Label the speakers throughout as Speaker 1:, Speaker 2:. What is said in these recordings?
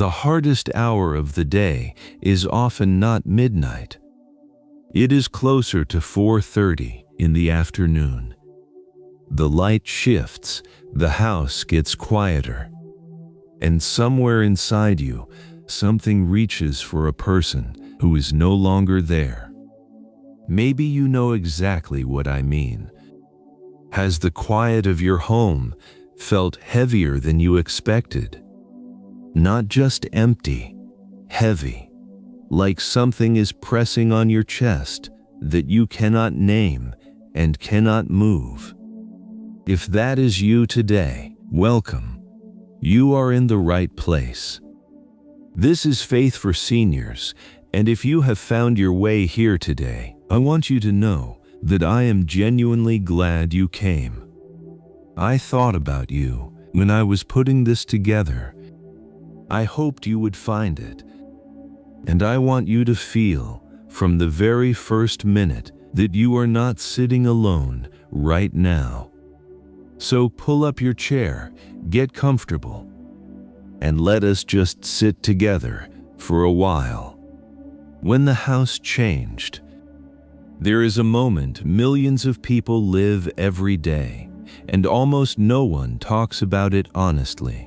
Speaker 1: The hardest hour of the day is often not midnight. It is closer to 4:30 in the afternoon. The light shifts, the house gets quieter, and somewhere inside you, something reaches for a person who is no longer there. Maybe you know exactly what I mean. Has the quiet of your home felt heavier than you expected? Not just empty, heavy, like something is pressing on your chest that you cannot name and cannot move. If that is you today, welcome. You are in the right place. This is Faith for Seniors, and if you have found your way here today, I want you to know that I am genuinely glad you came. I thought about you when I was putting this together. I hoped you would find it. And I want you to feel, from the very first minute, that you are not sitting alone right now. So pull up your chair, get comfortable, and let us just sit together for a while. When the house changed, there is a moment millions of people live every day, and almost no one talks about it honestly.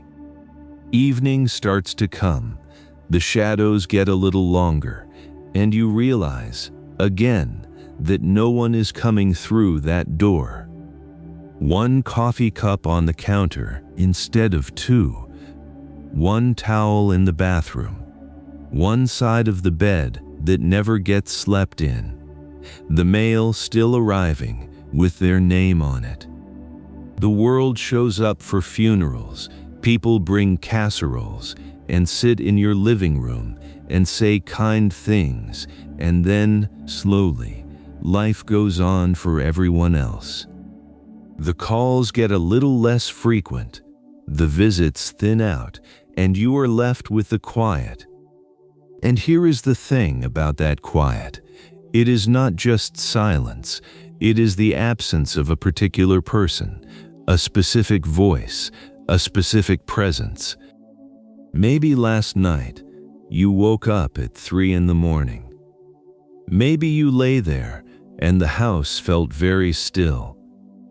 Speaker 1: Evening starts to come, the shadows get a little longer, and you realize, again, that no one is coming through that door. One coffee cup on the counter instead of two. One towel in the bathroom. One side of the bed that never gets slept in. The mail still arriving with their name on it. The world shows up for funerals. People bring casseroles and sit in your living room and say kind things, and then, slowly, life goes on for everyone else. The calls get a little less frequent, the visits thin out, and you are left with the quiet. And here is the thing about that quiet. It is not just silence, it is the absence of a particular person, a specific voice, a specific presence. Maybe last night, you woke up at 3 in the morning. Maybe you lay there and the house felt very still.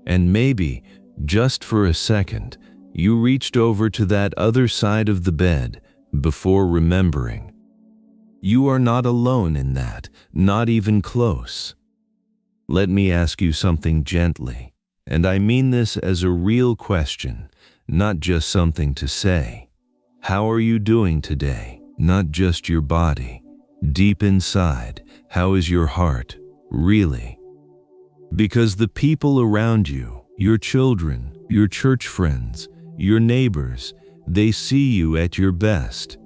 Speaker 1: And maybe, just for a second, you reached over to that other side of the bed before remembering. You are not alone in that, not even close. Let me ask you something gently, and I mean this as a real question, not just something to say. How are you doing today? Not just your body. Deep inside, how is your heart, really? Because the people around you, your children, your church friends, your neighbors, they see you at your best.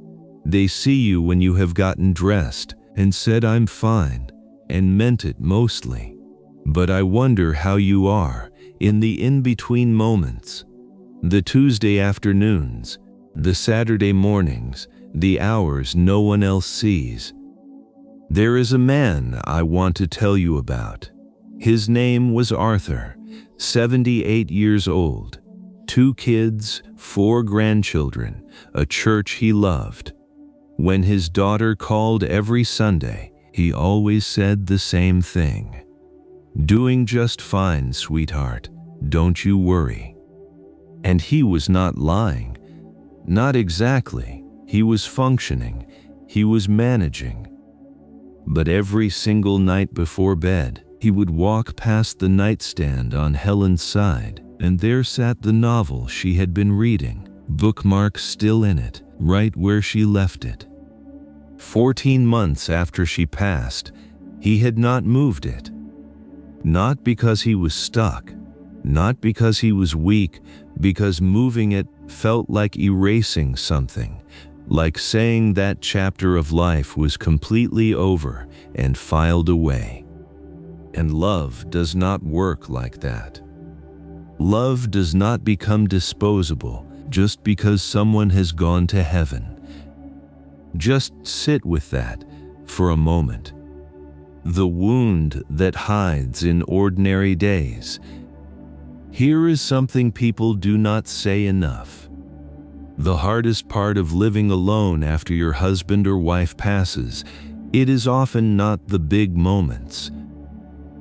Speaker 1: They see you when you have gotten dressed and said, "I'm fine," and meant it mostly. But I wonder how you are in the in-between moments. The Tuesday afternoons, the Saturday mornings, the hours no one else sees. There is a man I want to tell you about. His name was Arthur, 78 years old, 2 kids, 4 grandchildren, a church he loved. When his daughter called every Sunday, he always said the same thing. "Doing just fine, sweetheart, don't you worry." And he was not lying. Not exactly. He was functioning. He was managing. But every single night before bed, he would walk past the nightstand on Helen's side, and there sat the novel she had been reading, bookmark still in it, right where she left it. 14 months after she passed, he had not moved it. Not because he was stuck, not because he was weak, because moving it felt like erasing something, like saying that chapter of life was completely over and filed away. And love does not work like that. Love does not become disposable just because someone has gone to heaven. Just sit with that for a moment. The wound that hides in ordinary days. Here is something people do not say enough. The hardest part of living alone after your husband or wife passes, it is often not the big moments.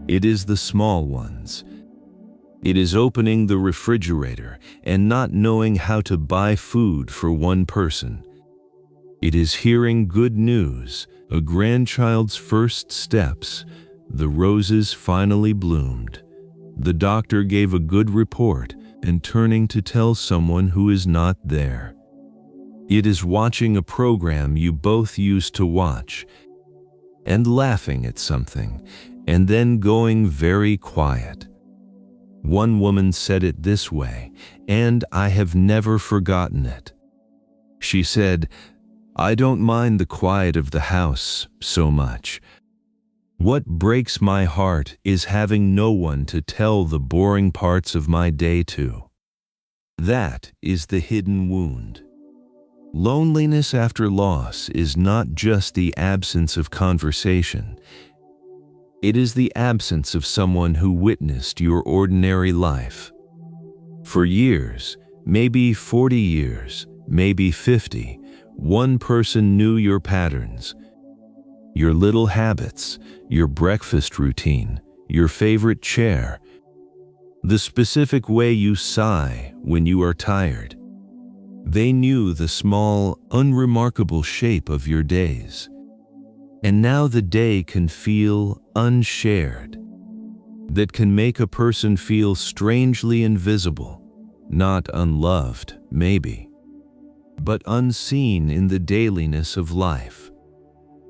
Speaker 1: It is the small ones. It is opening the refrigerator and not knowing how to buy food for one person. It is hearing good news, a grandchild's first steps, the roses finally bloomed. The doctor gave a good report and turning to tell someone who is not there. It is watching a program you both used to watch and laughing at something and then going very quiet. One woman said it this way, and I have never forgotten it. She said, "I don't mind the quiet of the house so much. What breaks my heart is having no one to tell the boring parts of my day to." That is the hidden wound. Loneliness after loss is not just the absence of conversation. It is the absence of someone who witnessed your ordinary life. For years, maybe 40 years, maybe 50, one person knew your patterns, your little habits, your breakfast routine, your favorite chair, the specific way you sigh when you are tired. They knew the small, unremarkable shape of your days. And now the day can feel unshared. That can make a person feel strangely invisible, not unloved, maybe, but unseen in the dailiness of life.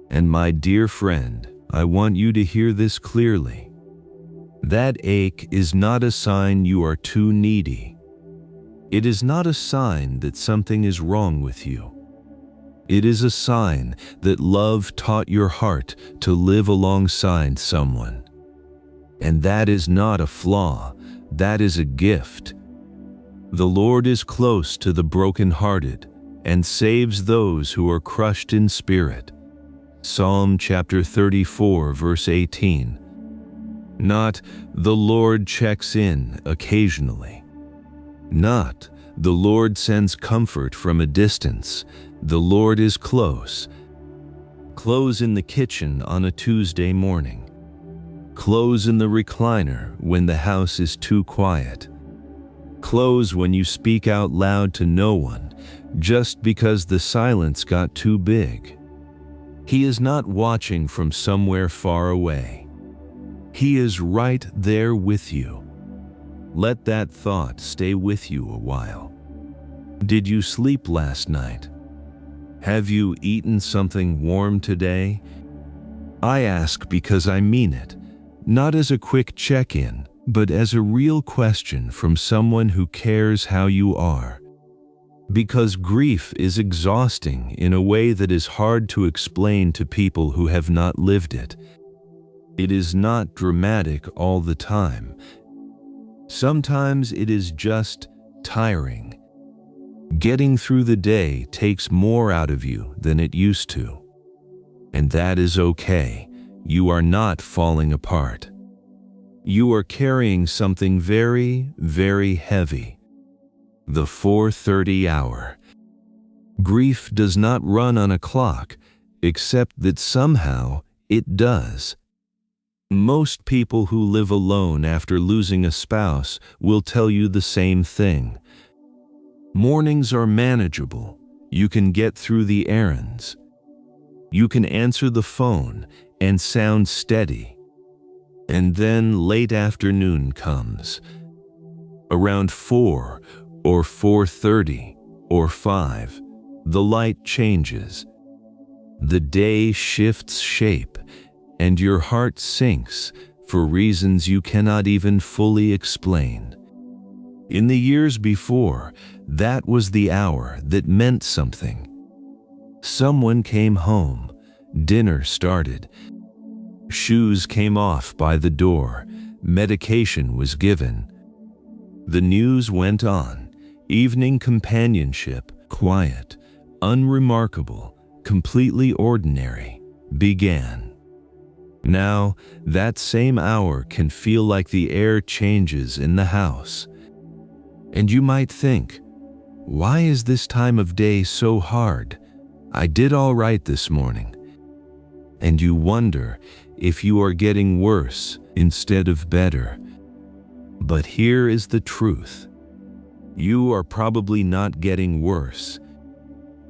Speaker 1: And my dear friend, I want you to hear this clearly. That ache is not a sign you are too needy. It is not a sign that something is wrong with you. It is a sign that love taught your heart to live alongside someone. And that is not a flaw, that is a gift. The Lord is close to the brokenhearted and saves those who are crushed in spirit. Psalm chapter 34, verse 18. Not, the Lord checks in occasionally. Not, the Lord sends comfort from a distance. The Lord is close. Close in the kitchen on a Tuesday morning. Close in the recliner when the house is too quiet. Close when you speak out loud to no one, just because the silence got too big. He is not watching from somewhere far away. He is right there with you. Let that thought stay with you a while. Did you sleep last night? Have you eaten something warm today? I ask because I mean it, not as a quick check-in, but as a real question from someone who cares how you are. Because grief is exhausting in a way that is hard to explain to people who have not lived it. It is not dramatic all the time. Sometimes it is just tiring. Getting through the day takes more out of you than it used to. And that is okay. You are not falling apart. You are carrying something very, very heavy. The 4:30 hour. Grief does not run on a clock, except that somehow it does. Most people who live alone after losing a spouse will tell you the same thing. Mornings are manageable. You can get through the errands. You can answer the phone and sound steady. And then late afternoon comes. Around 4 or 4:30 or 5, the light changes. The day shifts shape, and your heart sinks for reasons you cannot even fully explain. In the years before, that was the hour that meant something. Someone came home, dinner started, shoes came off by the door, medication was given. The news went on, evening companionship, quiet, unremarkable, completely ordinary, began. Now, that same hour can feel like the air changes in the house. And you might think, Why is this time of day so hard? I did all right this morning. And you wonder if you are getting worse instead of better. But here is the truth. You are probably not getting worse.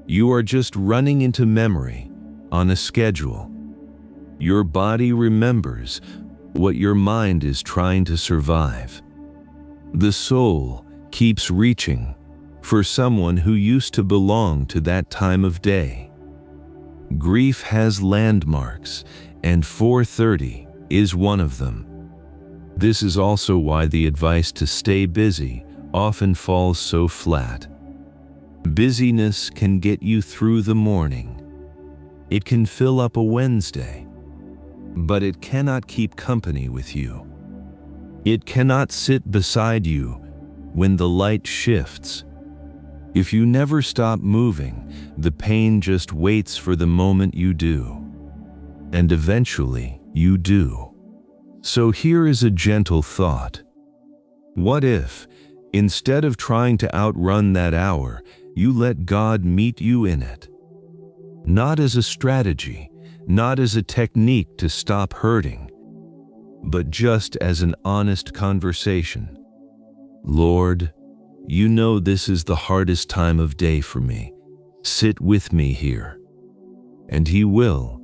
Speaker 1: You are just running into memory on a schedule. Your body remembers what your mind is trying to survive. The soul keeps reaching for someone who used to belong to that time of day. Grief has landmarks, and 4:30 is one of them. This is also why the advice to stay busy often falls so flat. Busyness can get you through the morning. It can fill up a Wednesday, but it cannot keep company with you. It cannot sit beside you when the light shifts. If you never stop moving, the pain just waits for the moment you do. And eventually, you do. So here is a gentle thought. What if, instead of trying to outrun that hour, you let God meet you in it? Not as a strategy, not as a technique to stop hurting, but just as an honest conversation. Lord, you know this is the hardest time of day for me. Sit with me here. And He will.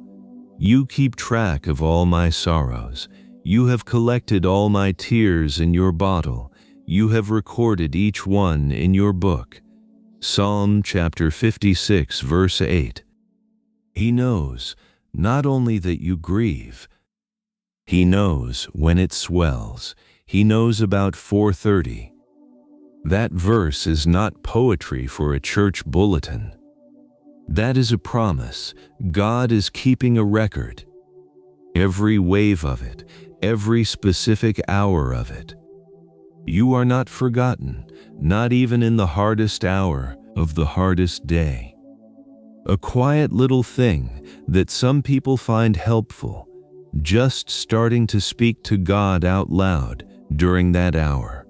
Speaker 1: You keep track of all my sorrows. You have collected all my tears in your bottle. You have recorded each one in your book. Psalm chapter 56, verse 8. He knows not only that you grieve, He knows when it swells. He knows about 4:30. That verse is not poetry for a church bulletin. That is a promise. God is keeping a record. Every wave of it, every specific hour of it. You are not forgotten, not even in the hardest hour of the hardest day. A quiet little thing that some people find helpful, just starting to speak to God out loud during that hour.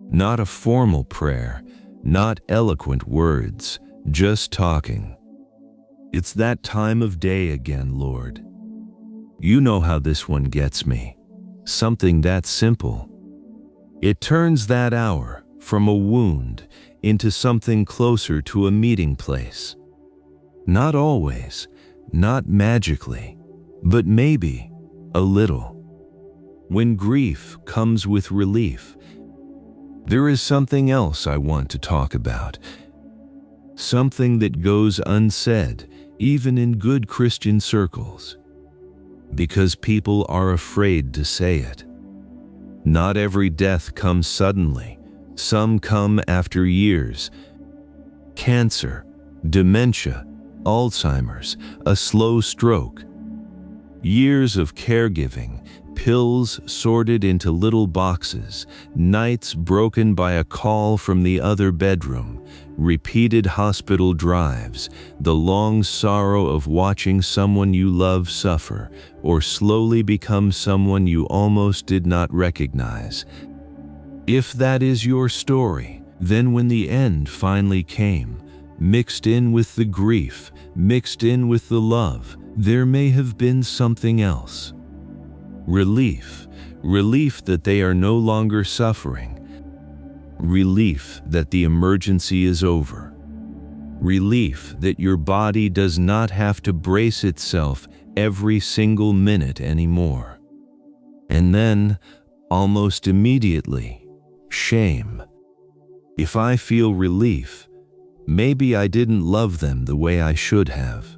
Speaker 1: Not a formal prayer, not eloquent words, just talking. It's that time of day again, Lord. You know how this one gets me. Something that simple. It turns that hour from a wound into something closer to a meeting place. Not always, not magically, but maybe a little. When grief comes with relief, there is something else I want to talk about. Something that goes unsaid, even in good Christian circles, because people are afraid to say it. Not every death comes suddenly. Some come after years. Cancer, dementia, Alzheimer's, a slow stroke. Years of caregiving, pills sorted into little boxes, nights broken by a call from the other bedroom, repeated hospital drives, the long sorrow of watching someone you love suffer, or slowly become someone you almost did not recognize. If that is your story, then when the end finally came, mixed in with the grief, mixed in with the love, there may have been something else. Relief, relief that they are no longer suffering. Relief that the emergency is over. Relief that your body does not have to brace itself every single minute anymore. And then, almost immediately, shame. If I feel relief, maybe I didn't love them the way I should have.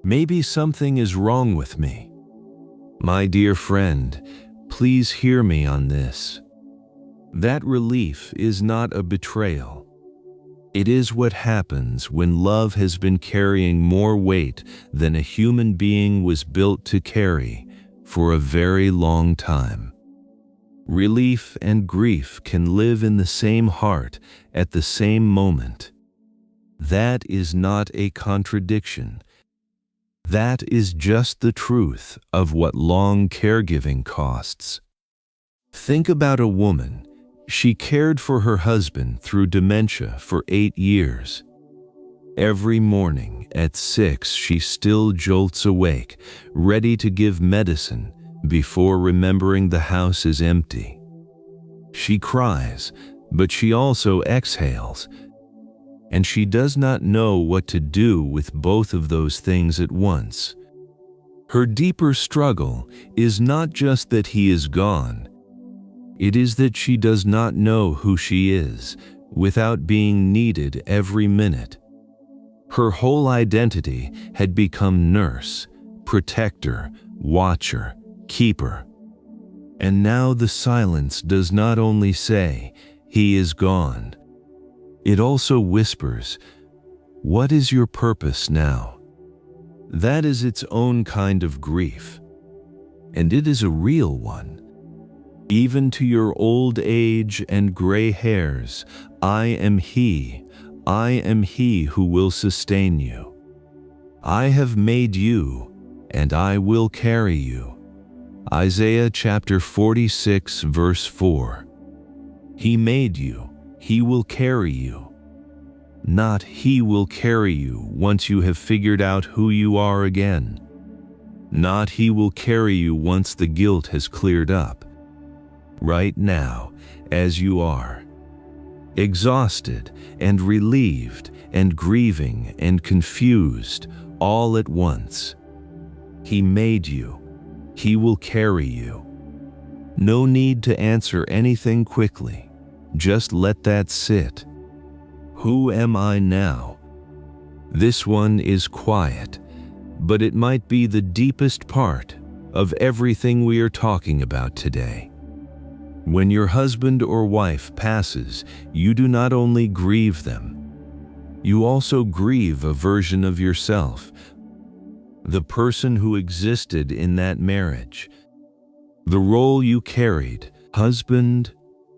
Speaker 1: Maybe something is wrong with me. My dear friend, please hear me on this. That relief is not a betrayal. It is what happens when love has been carrying more weight than a human being was built to carry for a very long time. Relief and grief can live in the same heart at the same moment. That is not a contradiction. That is just the truth of what long caregiving costs. Think about a woman. She cared for her husband through dementia for 8 years. Every morning at 6, she still jolts awake, ready to give medicine before remembering the house is empty. She cries, but she also exhales, and she does not know what to do with both of those things at once. Her deeper struggle is not just that he is gone. It is that she does not know who she is without being needed every minute. Her whole identity had become nurse, protector, watcher, keeper. And now the silence does not only say, "He is gone." It also whispers, "What is your purpose now?" That is its own kind of grief. And it is a real one. Even to your old age and gray hairs, I am He who will sustain you. I have made you, and I will carry you. Isaiah chapter 46 verse 4. He made you, He will carry you. Not He will carry you once you have figured out who you are again. Not He will carry you once the guilt has cleared up. Right now, as you are, exhausted and relieved and grieving and confused all at once. He made you. He will carry you. No need to answer anything quickly. Just let that sit. Who am I now? This one is quiet, but it might be the deepest part of everything we are talking about today. When your husband or wife passes, you do not only grieve them, you also grieve a version of yourself, the person who existed in that marriage, the role you carried, husband,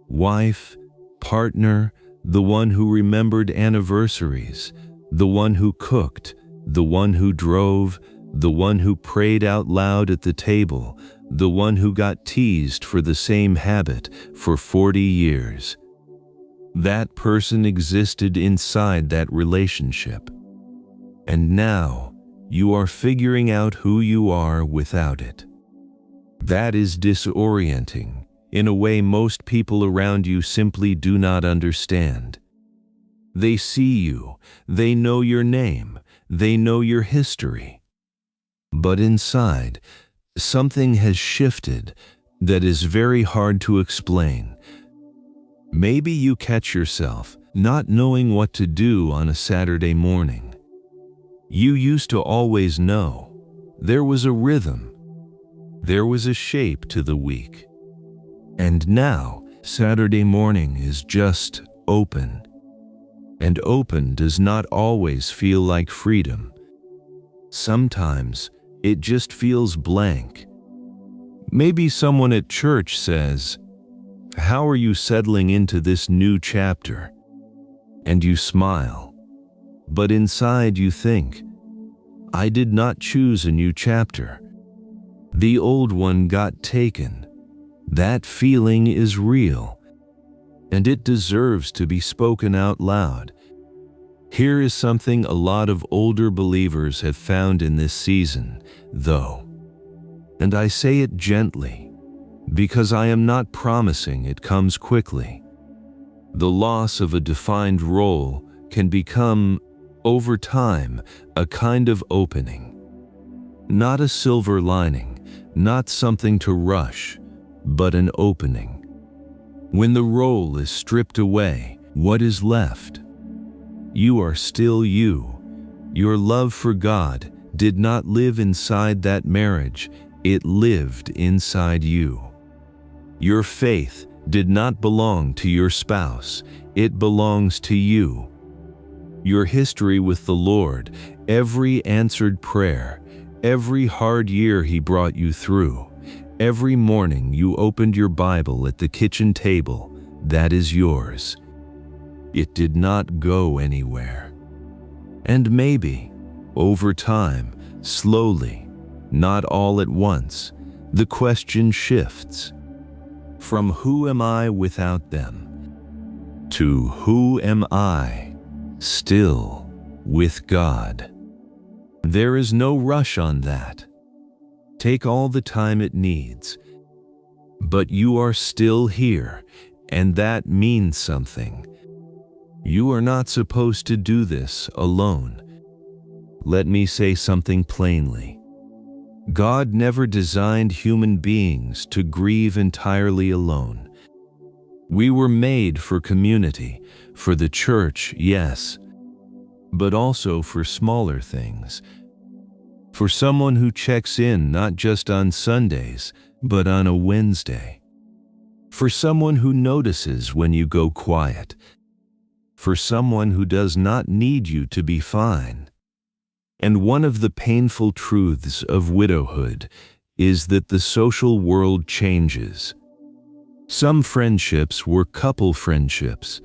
Speaker 1: wife, partner, the one who remembered anniversaries, the one who cooked, the one who drove, the one who prayed out loud at the table, the one who got teased for the same habit for 40 years. That person existed inside that relationship. And now you are figuring out who you are without it. That is disorienting in a way most people around you simply do not understand. They see you, they know your name, they know your history. But inside, something has shifted that is very hard to explain. Maybe you catch yourself not knowing what to do on a Saturday morning. You used to always know. There was a rhythm. There was a shape to the week. And now, Saturday morning is just open. And open does not always feel like freedom. Sometimes it just feels blank. Maybe someone at church says, "How are you settling into this new chapter?" And you smile. But inside you think, "I did not choose a new chapter. The old one got taken." That feeling is real, and it deserves to be spoken out loud. Here is something a lot of older believers have found in this season, though. And I say it gently, because I am not promising it comes quickly. The loss of a defined role can become, over time, a kind of opening. Not a silver lining, not something to rush, but an opening. When the role is stripped away, what is left? You are still you. Your love for God did not live inside that marriage, it lived inside you. Your faith did not belong to your spouse, it belongs to you. Your history with the Lord, every answered prayer, every hard year He brought you through, every morning you opened your Bible at the kitchen table, that is yours. It did not go anywhere. And maybe, over time, slowly, not all at once, the question shifts. From who am I without them, to who am I, still with God. There is no rush on that. Take all the time it needs. But you are still here, and that means something. You are not supposed to do this alone. Let me say something plainly. God never designed human beings to grieve entirely alone. We were made for community, for the church, yes, but also for smaller things. For someone who checks in not just on Sundays, but on a Wednesday. For someone who notices when you go quiet. For someone who does not need you to be fine. And one of the painful truths of widowhood is that the social world changes. Some friendships were couple friendships,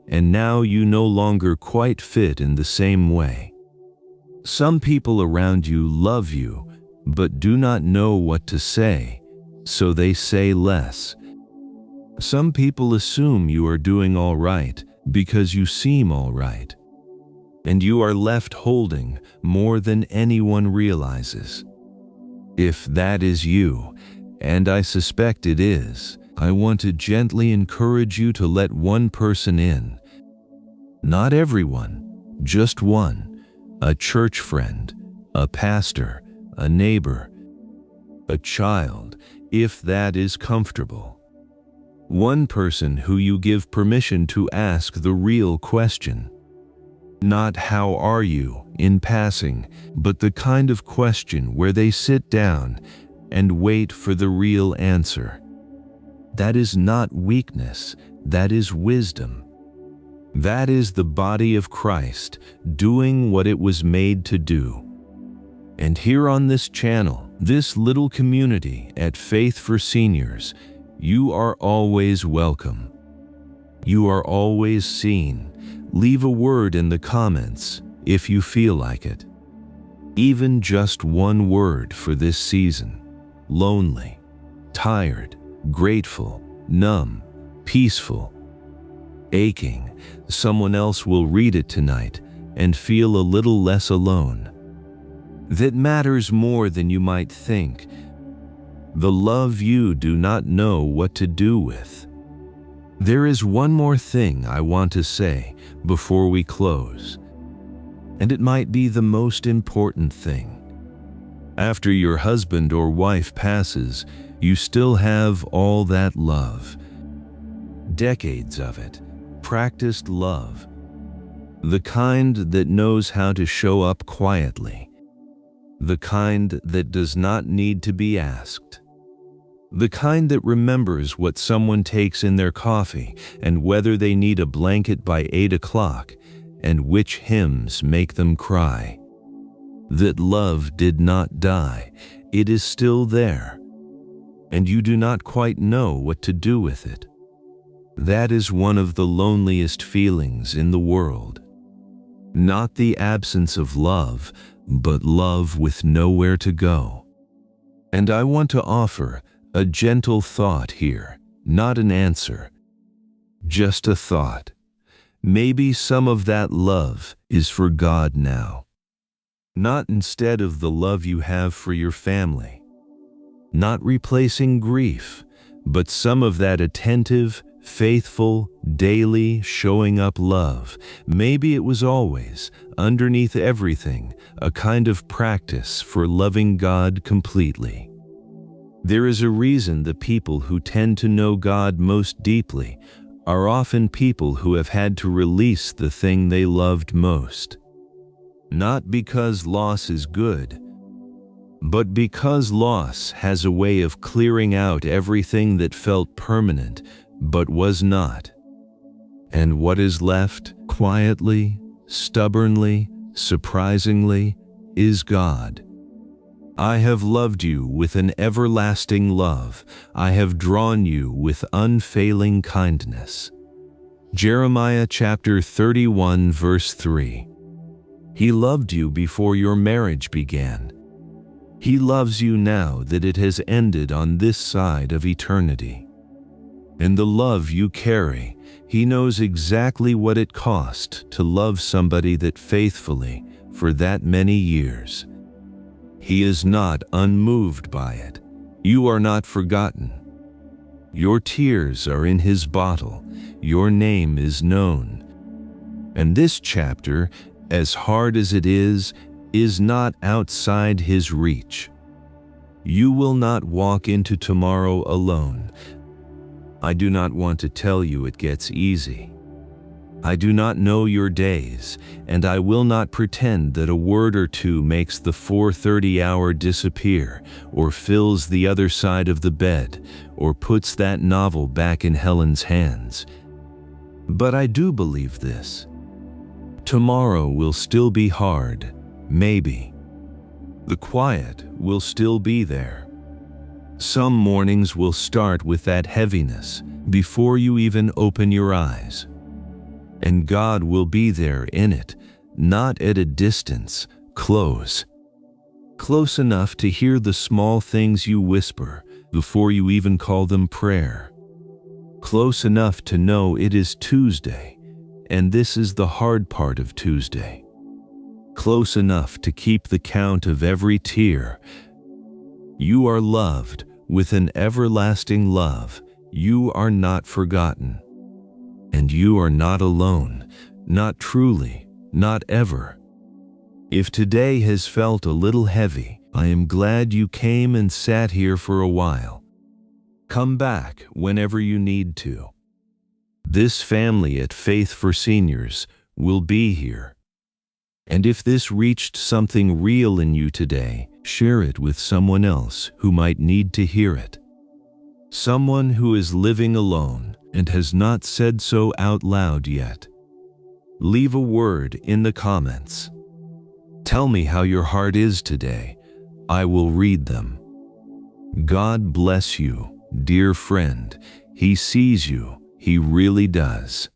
Speaker 1: and now you no longer quite fit in the same way. Some people around you love you, but do not know what to say, so they say less. Some people assume you are doing all right because you seem all right. And you are left holding more than anyone realizes. If that is you, and I suspect it is, I want to gently encourage you to let one person in. Not everyone, just one. A church friend, a pastor, a neighbor, a child, if that is comfortable. One person who you give permission to ask the real question. Not how are you in passing, but the kind of question where they sit down and wait for the real answer. That is not weakness, that is wisdom. That is the body of Christ doing what it was made to do. And here on this channel, this little community at Faith for Seniors, you are always welcome. You are always seen. Leave a word in the comments if you feel like it. Even just one word for this season. Lonely, tired, grateful, numb, peaceful, aching. Someone else will read it tonight and feel a little less alone. That matters more than you might think. The love you do not know what to do with. There is one more thing I want to say before we close, and it might be the most important thing. After your husband or wife passes, you still have all that love. Decades of it, practiced love. The kind that knows how to show up quietly. The kind that does not need to be asked. The kind that remembers what someone takes in their coffee and whether they need a blanket by 8 o'clock and which hymns make them cry. That love did not die. It is still there. And you do not quite know what to do with it. That is one of the loneliest feelings in the world. Not the absence of love, but love with nowhere to go. And I want to offer a gentle thought here, not an answer. Just a thought. Maybe some of that love is for God now. Not instead of the love you have for your family. Not replacing grief, but some of that attentive, faithful, daily showing up love. Maybe it was always, underneath everything, a kind of practice for loving God completely. There is a reason the people who tend to know God most deeply are often people who have had to release the thing they loved most. Not because loss is good, but because loss has a way of clearing out everything that felt permanent but was not. And what is left, quietly, stubbornly, surprisingly, is God. I have loved you with an everlasting love. I have drawn you with unfailing kindness. Jeremiah chapter 31 verse 3. He loved you before your marriage began. He loves you now that it has ended on this side of eternity. and the love you carry. He knows exactly what it cost to love somebody that faithfully for that many years. He is not unmoved by it. You are not forgotten. Your tears are in His bottle. Your name is known. And this chapter, as hard as it is not outside His reach. You will not walk into tomorrow alone. I do not want to tell you it gets easy. I do not know your days, and I will not pretend that a word or two makes the 4:30 hour disappear, or fills the other side of the bed, or puts that novel back in Helen's hands. But I do believe this. Tomorrow will still be hard, maybe. The quiet will still be there. Some mornings will start with that heaviness before you even open your eyes. And God will be there in it, not at a distance, close. Close enough to hear the small things you whisper before you even call them prayer. Close enough to know it is Tuesday, and this is the hard part of Tuesday. Close enough to keep the count of every tear. You are loved with an everlasting love. You are not forgotten. And you are not alone, not truly, not ever. If today has felt a little heavy, I am glad you came and sat here for a while. Come back whenever you need to. This family at Faith for Seniors will be here. And if this reached something real in you today, share it with someone else who might need to hear it. Someone who is living alone and has not said so out loud yet. Leave a word in the comments. Tell me how your heart is today. I will read them. God bless you, dear friend. He sees you. He really does.